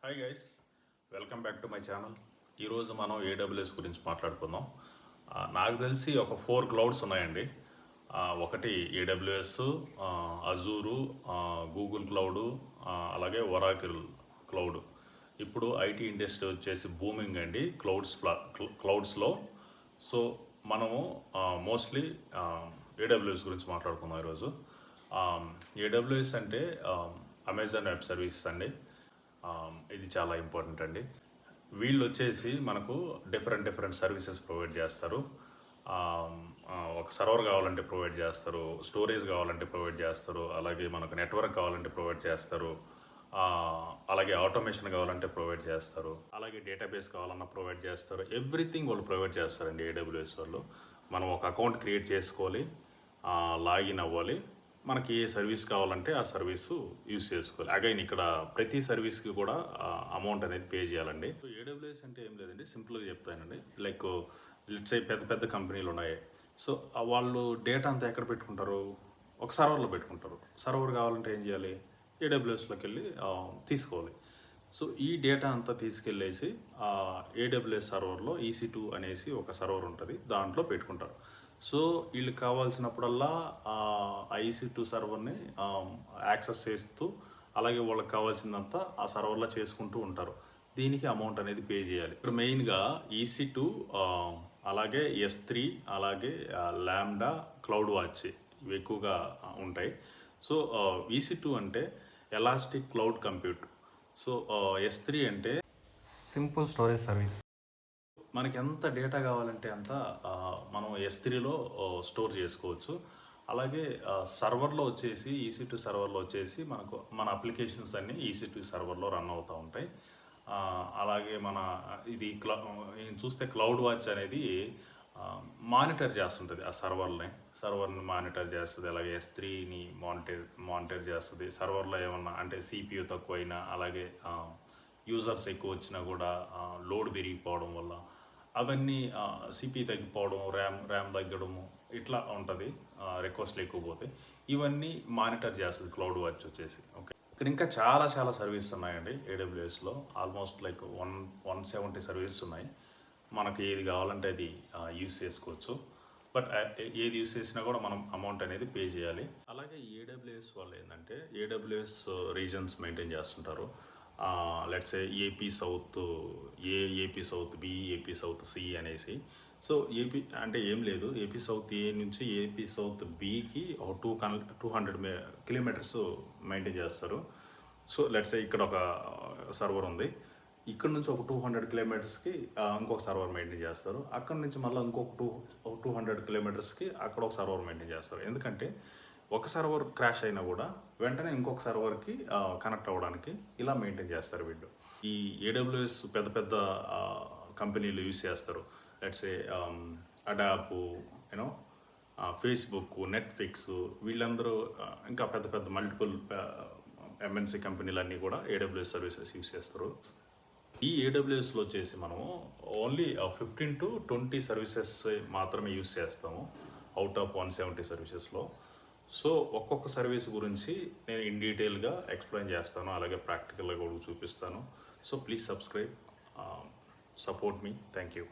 Hi guys, welcome back to my channel. ఈరోజు మనం AWS గురించి మాట్లాడుకుందాం. నాకు తెలిసి ఒక 4 క్లౌడ్స్ ఉన్నాయండి. ఒకటి ఏడబ్ల్యూఎస్, అజూరు, గూగుల్ క్లౌడు, అలాగే ఒరాకిల్ క్లౌడ్. ఇప్పుడు ఐటీ ఇండస్ట్రీ వచ్చేసి బూమింగ్ అండి క్లౌడ్స్లో. సో మనము మోస్ట్లీ ఏడబ్ల్యూఎస్ గురించి మాట్లాడుకుందాం ఈరోజు. ఏడబ్ల్యూఎస్ అంటే అమెజాన్ వెబ్ సర్వీసెస్ అండి. ఇది చాలా ఇంపార్టెంట్ అండి. వీళ్ళు వచ్చేసి మనకు డిఫరెంట్ సర్వీసెస్ ప్రొవైడ్ చేస్తారు. ఒక సర్వర్ కావాలంటే ప్రొవైడ్ చేస్తారు, స్టోరేజ్ కావాలంటే ప్రొవైడ్ చేస్తారు, అలాగే మనకు నెట్వర్క్ కావాలంటే ప్రొవైడ్ చేస్తారు, అలాగే ఆటోమేషన్ కావాలంటే ప్రొవైడ్ చేస్తారు, అలాగే డేటాబేస్ కావాలన్నా ప్రొవైడ్ చేస్తారు. ఎవ్రీథింగ్ వాళ్ళు ప్రొవైడ్ చేస్తారండి ఏడబ్ల్యూఎస్ వాళ్ళు. మనం ఒక అకౌంట్ క్రియేట్ చేసుకోవాలి, లాగిన్ అవ్వాలి, మనకి ఏ సర్వీస్ కావాలంటే ఆ సర్వీసు యూస్ చేసుకోవాలి. అగైన్ ఇక్కడ ప్రతి సర్వీస్కి కూడా అమౌంట్ అనేది పే చేయాలండి. సో ఏడబ్ల్యూఎస్ అంటే ఏం లేదండి, సింపుల్గా చెప్తానండి. లైక్ లిట్స్ పెద్ద కంపెనీలు ఉన్నాయి. సో వాళ్ళు డేటా అంతా ఎక్కడ పెట్టుకుంటారు? ఒక సర్వర్లో పెట్టుకుంటారు. సర్వర్ కావాలంటే ఏం చేయాలి? ఏడబ్ల్యూఎస్లోకి వెళ్ళి తీసుకోవాలి. సో ఈ డేటా అంతా తీసుకెళ్ళేసి ఏడబ్ల్యూఎస్ సర్వర్లో EC2 అనేసి ఒక సర్వర్ ఉంటుంది, దాంట్లో పెట్టుకుంటారు. సో వీళ్ళకి కావాల్సినప్పుడల్లా ఆ EC2 సర్వర్ని యాక్సెస్ చేస్తూ, అలాగే వాళ్ళకి కావాల్సిందంతా ఆ సర్వర్లో చేసుకుంటూ ఉంటారు. దీనికి అమౌంట్ అనేది పే చేయాలి. ఇప్పుడు మెయిన్గా EC2, అలాగే S3, అలాగే ల్యాండా, క్లౌడ్ వాచ్ ఇవి ఎక్కువగా ఉంటాయి. సో EC2 అంటే elastic cloud compute. So S3 అంటే సింపుల్ స్టోరేజ్ సర్వీస్. మనకి ఎంత డేటా కావాలంటే అంత మనం S3లో స్టోర్ చేసుకోవచ్చు. అలాగే సర్వర్లో వచ్చేసి EC2 సర్వర్లో వచ్చేసి మనకు మన అప్లికేషన్స్ అన్నీ EC2 సర్వర్లో రన్ అవుతూ ఉంటాయి. అలాగే ఇది చూస్తే క్లౌడ్ వాచ్ అనేది మానిటర్ చేస్తుంటుంది ఆ సర్వర్ని మానిటర్ చేస్తుంది. అలాగే S3ని మానిటర్ చేస్తుంది. సర్వర్లో ఏమన్నా అంటే CPU తక్కువైనా, అలాగే యూజర్స్ ఎక్కువ వచ్చినా కూడా లోడ్ పెరిగిపోవడం వల్ల అవన్నీ CPU తగ్గిపోవడం, ర్యామ్ తగ్గడము ఇట్లా ఉంటుంది. రిక్వెస్ట్లు ఎక్కువ పోతాయి. ఇవన్నీ మానిటర్ చేస్తుంది క్లౌడ్ వాచ్ వచ్చేసి. ఓకే, ఇక్కడ ఇంకా చాలా సర్వీసెస్ ఉన్నాయండి ఏడబ్ల్యూఎస్లో. ఆల్మోస్ట్ లైక్ 170 సర్వీసెస్ ఉన్నాయి. మనకి ఏది కావాలంటే అది యూస్ చేసుకోవచ్చు. బట్ ఏది యూస్ చేసినా కూడా మనం అమౌంట్ అనేది పే చేయాలి. అలాగే ఏడబ్ల్యూఎస్ వాళ్ళు ఏంటంటే ఏడబ్ల్యూఎస్ రీజన్స్ మెయింటైన్ చేస్తుంటారు. Let's AP south A, AP south B, AP south C అనేసి. సో ఏపీ అంటే ఏం లేదు, ఏపీ సౌత్ ఏ నుంచి ఏపీ సౌత్ బికి ఒక 200 కిలోమీటర్స్ మెయింటైన్ చేస్తారు. సో లెట్స్ ఇక్కడ ఒక సర్వర్ ఉంది, ఇక్కడ నుంచి ఒక 200 కిలోమీటర్స్కి ఇంకొక సర్వర్ మెయింటైన్ చేస్తారు. అక్కడ నుంచి మళ్ళీ ఇంకొక 200 కిలోమీటర్స్కి అక్కడ ఒక సర్వర్ మెయింటైన్ చేస్తారు. ఎందుకంటే ఒక సర్వర్ క్రాష్ అయినా కూడా వెంటనే ఇంకొక సర్వర్కి కనెక్ట్ అవ్వడానికి ఇలా మెయింటైన్ చేస్తారు వీళ్ళు. ఈ ఏడబ్ల్యూఎస్ పెద్ద కంపెనీలు యూస్ చేస్తారు. లెట్స్ అడాప్, ఫేస్బుక్, నెట్ఫ్లిక్స్, వీళ్ళందరూ ఇంకా పెద్ద మల్టిపుల్ MNC కంపెనీలన్నీ కూడా ఏడబ్ల్యూఎస్ సర్వీసెస్ యూస్ చేస్తారు. ఈ ఏడబ్ల్యూఎస్లో వచ్చేసి మనము ఓన్లీ 15 to 20 సర్వీసెస్ మాత్రమే యూస్ చేస్తాము అవుట్ ఆఫ్ 170 సర్వీసెస్లో. సో ఒక్కొక్క సర్వీస్ గురించి నేను ఇన్ డీటెయిల్గా ఎక్స్ప్లెయిన్ చేస్తాను, అలాగే ప్రాక్టికల్గా కూడా చూపిస్తాను. So please subscribe, support me. Thank you.